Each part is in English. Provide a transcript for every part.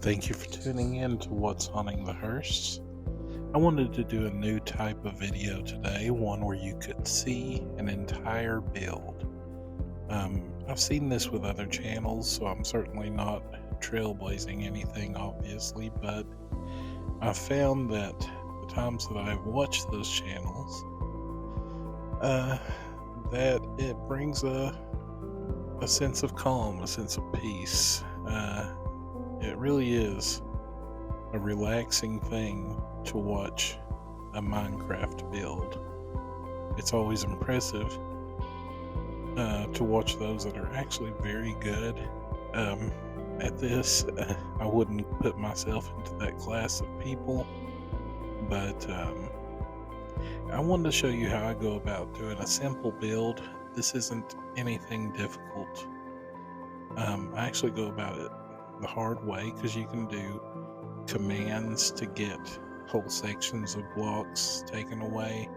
Thank you for tuning in to What's Haunting the Hearst. I wanted to do a new type of video today, one where you could see an entire build. I've seen this with other channels, so I'm certainly not trailblazing anything, obviously, but I've found that the times that I've watched those channels, that it brings a sense of calm, a sense of peace. It really is a relaxing thing to watch a Minecraft build. It's always impressive to watch those that are actually very good at this. I wouldn't put myself into that class of people, but I wanted to show you how I go about doing a simple build. This isn't anything difficult. I actually go about it the hard way because you can do commands to get whole sections of blocks taken away.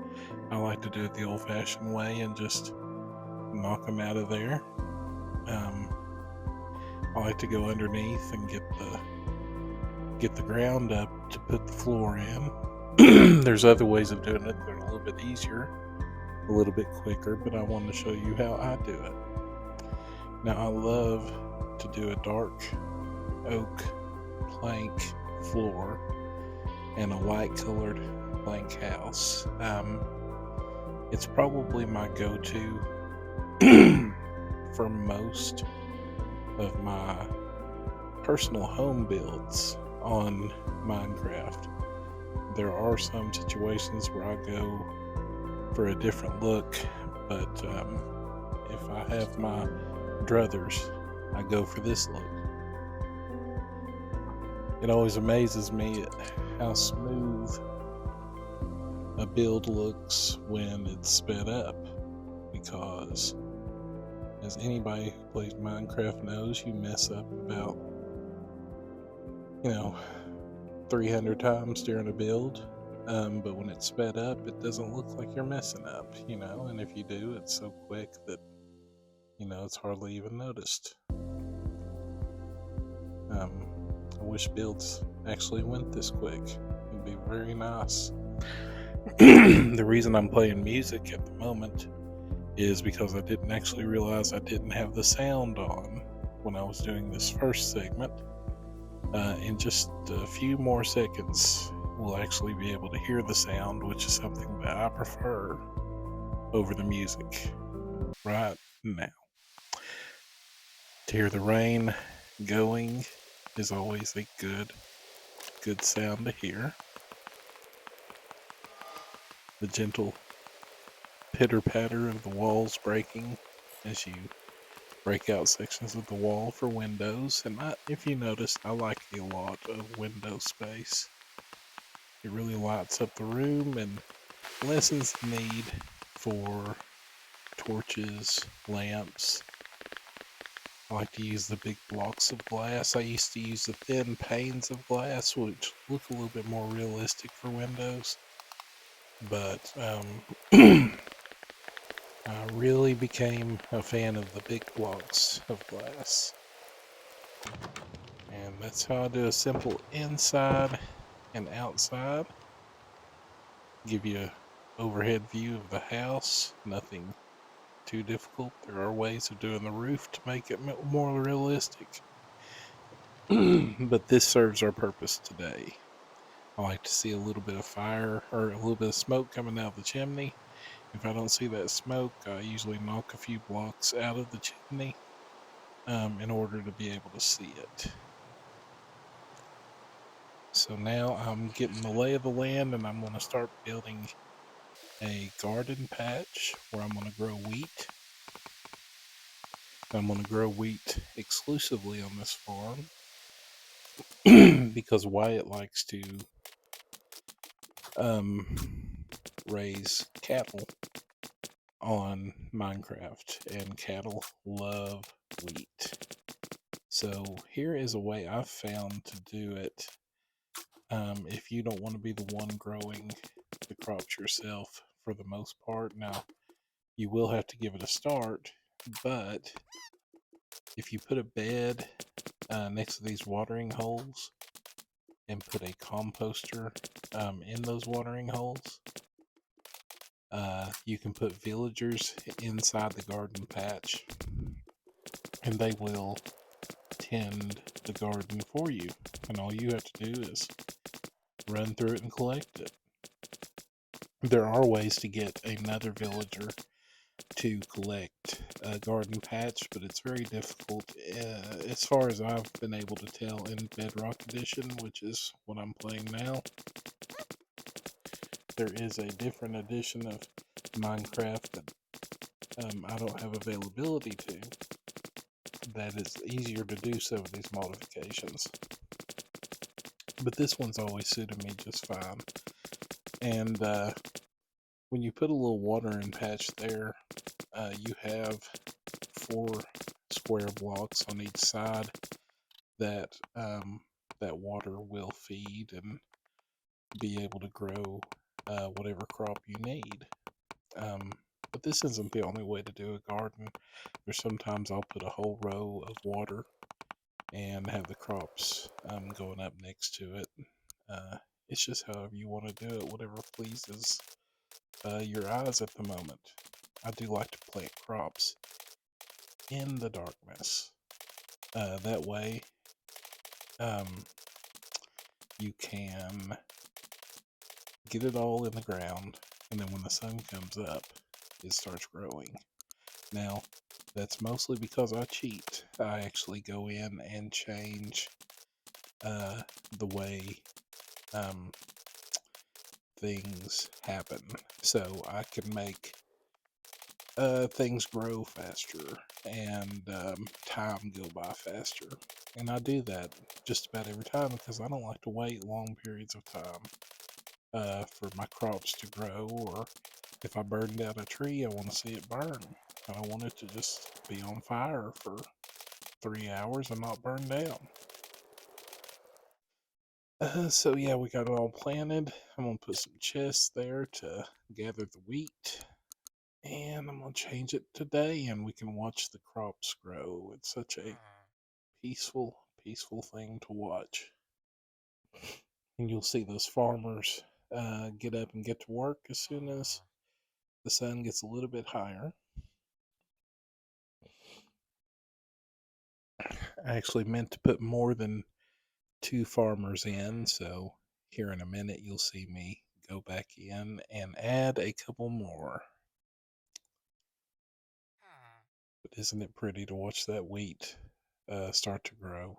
I like to do it the old-fashioned way and just knock them out of there. I like to go underneath and get the ground up to put the floor in. There's other ways of doing it that are a little bit easier, a little bit quicker, but I wanted to show you how I do it. Now, I love to do a dark oak plank floor and a white colored plank house. It's probably my go-to for most of my personal home builds on Minecraft. There are some situations where I go for a different look, but if I have my druthers, I go for this look. It always amazes me at how smooth a build looks when it's sped up, because as anybody who plays Minecraft knows, you mess up about 300 times during a build, but when it's sped up, it doesn't look like you're messing up, and if you do, it's so quick that it's hardly even noticed. I wish builds actually went this quick. It'd be very nice. The reason I'm playing music at the moment is because I didn't actually realize I didn't have the sound on when I was doing this first segment. In just a few more seconds, we'll actually be able to hear the sound, which is something that I prefer over the music right now. To hear the rain going is always a good sound to hear. The gentle pitter-patter of the walls breaking as you break out sections of the wall for windows. And if you notice, I like a lot of window space. It really lights up the room and lessens the need for torches, lamps. I like to use the big blocks of glass. I used to use the thin panes of glass, which look a little bit more realistic for windows. But I really became a fan of the big blocks of glass. And that's how I do a simple inside and outside. Give you an overhead view of the house. Nothing too difficult. There are ways of doing the roof to make it more realistic. But this serves our purpose today. I like to see a little bit of fire or a little bit of smoke coming out of the chimney. If I don't see that smoke, I usually knock a few blocks out of the chimney in order to be able to see it. So now I'm getting the lay of the land, and I'm going to start building a garden patch where I'm going to grow wheat. I'm going to grow wheat exclusively on this farm because Wyatt likes to raise cattle on Minecraft, and cattle love wheat. So here is a way I've found to do it. If you don't want to be the one growing the crops yourself for the most part. Now, you will have to give it a start, but if you put a bed next to these watering holes and put a composter in those watering holes. You can put villagers inside the garden patch, and they will tend the garden for you. And all you have to do is run through it and collect it. There are ways to get another villager to collect a garden patch, but it's very difficult as far as I've been able to tell in Bedrock Edition, which is what I'm playing now. There is a different edition of Minecraft that I don't have availability to that is easier to do some of these modifications. But this one's always suited me just fine. And when you put a little watering patch there, you have 4 square blocks on each side that that water will feed and be able to grow whatever crop you need. But this isn't the only way to do a garden. There's sometimes I'll put a whole row of water and have the crops going up next to it. It's just however you want to do it, whatever pleases your eyes at the moment. I do like to plant crops in the darkness. That way, you can get it all in the ground, and then when the sun comes up, it starts growing. Now, that's mostly because I cheat. I actually go in and change the way things happen, so I can make things grow faster and time go by faster. And I do that just about every time because I don't like to wait long periods of time for my crops to grow, or if I burn down a tree, I want to see it burn. I don't want it to just be on fire for 3 hours and not burn down. So yeah, we got it all planted. I'm going to put some chests there to gather the wheat. And I'm going to change it today, and we can watch the crops grow. It's such a peaceful, peaceful thing to watch. And you'll see those farmers get up and get to work as soon as the sun gets a little bit higher. I actually meant to put more than 2 farmers in, so here in a minute you'll see me go back in and add a couple more. But isn't it pretty to watch that wheat start to grow?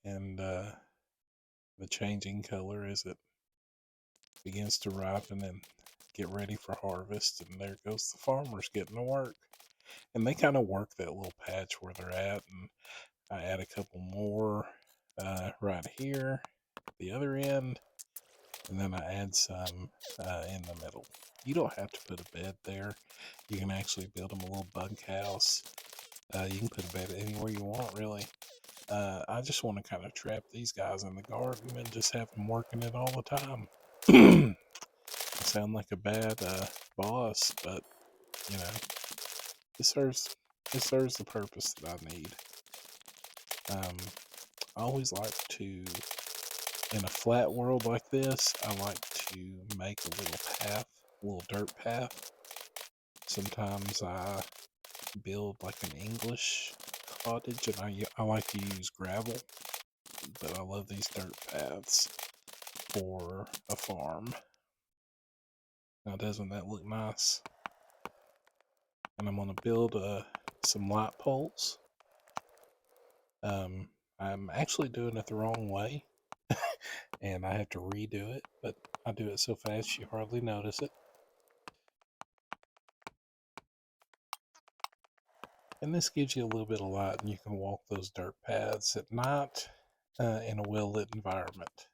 And the changing color as it begins to ripen and get ready for harvest. And there goes the farmers getting to work. And they kind of work that little patch where they're at. And I add a couple more right here, the other end, and then I add some in the middle. You don't have to put a bed there. You can actually build them a little bunkhouse. You can put a bed anywhere you want, really. I just want to kind of trap these guys in the garden and just have them working it all the time. I sound like a bad boss, but you know, it serves the purpose that I need. I always like to, in a flat world like this, I like to make a little path, a little dirt path. Sometimes I build like an English cottage, and I like to use gravel, but I love these dirt paths for a farm. Now, doesn't that look nice? And I'm going to build some light poles. I'm actually doing it the wrong way, and I have to redo it, but I do it so fast you hardly notice it. And this gives you a little bit of light, and you can walk those dirt paths at night in a well-lit environment.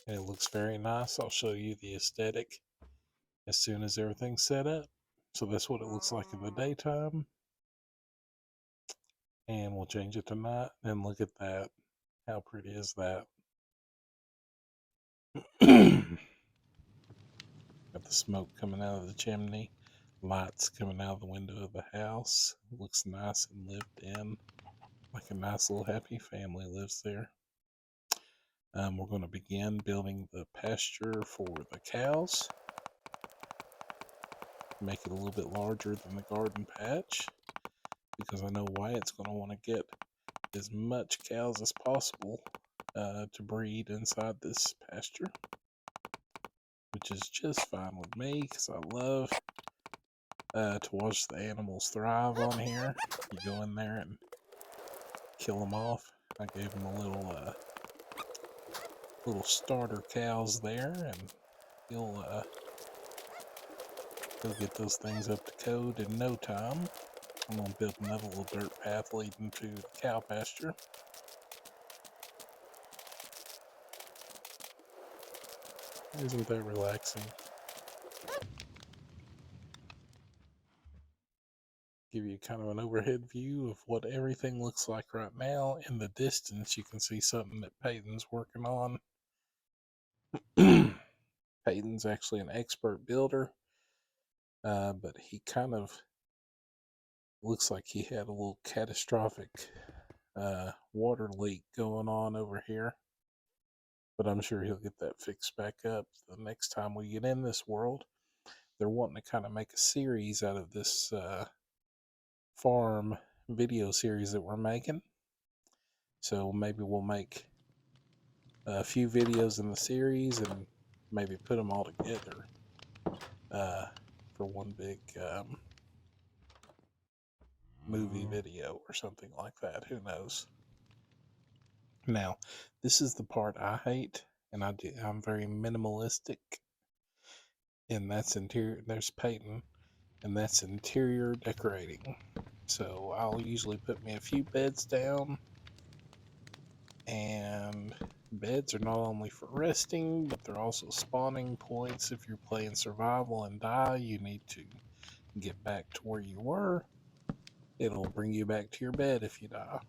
And it looks very nice. I'll show you the aesthetic as soon as everything's set up. So that's what it looks like in the daytime. And we'll change it to night, and look at that. How pretty is that? Got the smoke coming out of the chimney. Lights coming out of the window of the house. Looks nice and lived in. Like a nice little happy family lives there. We're going to begin building the pasture for the cows. Make it a little bit larger than the garden patch, because I know Wyatt's going to want to get as much cows as possible to breed inside this pasture, which is just fine with me because I love to watch the animals thrive on here. You go in there and kill them off. I gave him a little starter cows there, and he'll get those things up to code in no time. I'm gonna build another little dirt path leading to the cow pasture. Isn't that relaxing? Give you kind of an overhead view of what everything looks like right now. In the distance, you can see something that Peyton's working on. Peyton's actually an expert builder, but he kind of looks like he had a little catastrophic water leak going on over here. But I'm sure he'll get that fixed back up the next time we get in this world. They're wanting to kind of make a series out of this farm video series that we're making. So maybe we'll make a few videos in the series and maybe put them all together for one big movie video or something like that. Who knows? Now, this is the part I hate, and I'm very minimalistic, and that's interior. There's Peyton, and that's interior decorating. So I'll usually put me a few beds down, and beds are not only for resting, but they're also spawning points. If you're playing survival and die, you need to get back to where you were. It'll bring you back to your bed if you die.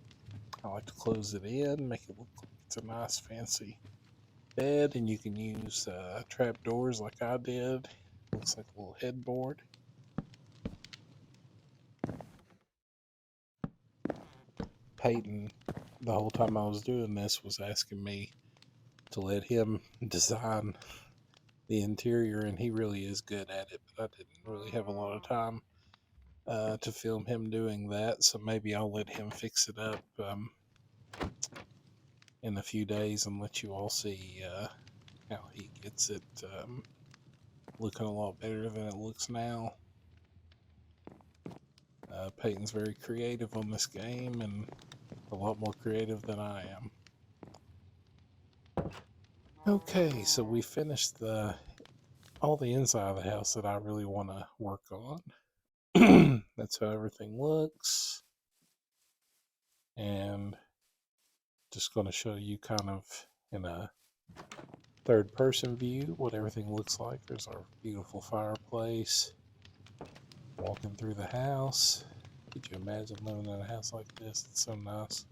I like to close it in, make it look like it's a nice fancy bed, and you can use trap doors like I did. Looks like a little headboard. Peyton, the whole time I was doing this, was asking me to let him design the interior, and he really is good at it, but I didn't really have a lot of time to film him doing that, so maybe I'll let him fix it up in a few days and let you all see how he gets it looking a lot better than it looks now. Peyton's very creative on this game, and a lot more creative than I am. Okay, so we finished all the inside of the house that I really want to work on. That's how everything looks, and just going to show you kind of in a third person view what everything looks like. There's our beautiful fireplace. Walking through the house. Could you imagine living in a house like this? It's so nice.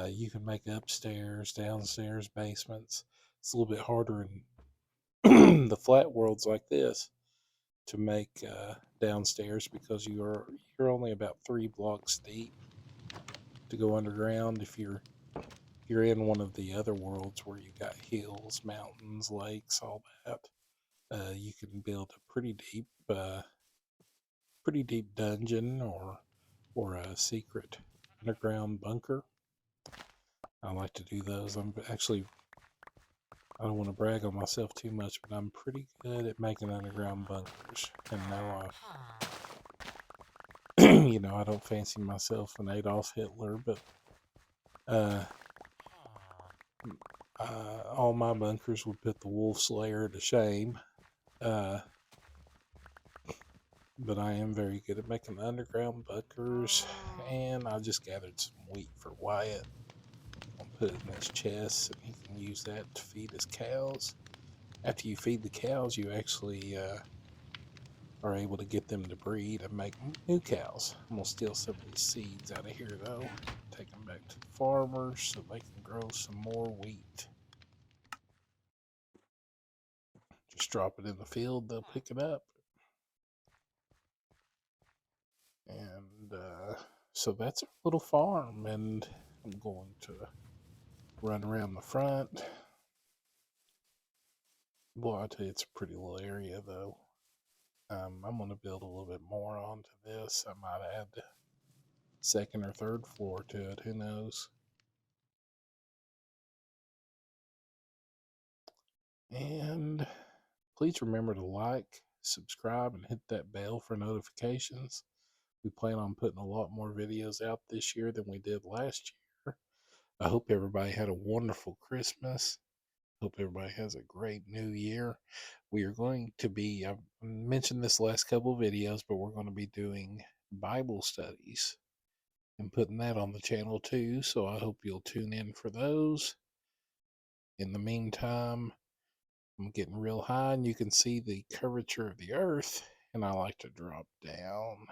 You can make upstairs, downstairs, basements. It's a little bit harder in the flat worlds like this to make downstairs, because you're only about 3 blocks deep to go underground. If you're in one of the other worlds where you got hills, mountains, lakes, all that, you can build a pretty deep dungeon or a secret underground bunker. I like to do those. I don't want to brag on myself too much, but I'm pretty good at making underground bunkers. And now I don't fancy myself an Adolf Hitler, but all my bunkers would put the Wolf Slayer to shame. But I am very good at making underground bunkers, and I just gathered some wheat for Wyatt. I'll put it in his chest, and he can use that to feed his cows. After you feed the cows, you actually are able to get them to breed and make new cows. I'm going to steal some of these seeds out of here, though. Take them back to the farmers so they can grow some more wheat. Just drop it in the field, they'll pick it up. And so that's a little farm, and I'm going to run around the front. Boy, I tell you, it's a pretty little area, though. I'm going to build a little bit more onto this. I might add the second or third floor to it. Who knows? And please remember to like, subscribe, and hit that bell for notifications. We plan on putting a lot more videos out this year than we did last year. I hope everybody had a wonderful Christmas. Hope everybody has a great new year. We are going to be, I've mentioned this last couple of videos, but we're going to be doing Bible studies and putting that on the channel too. So I hope you'll tune in for those. In the meantime, I'm getting real high and you can see the curvature of the earth, and I like to drop down.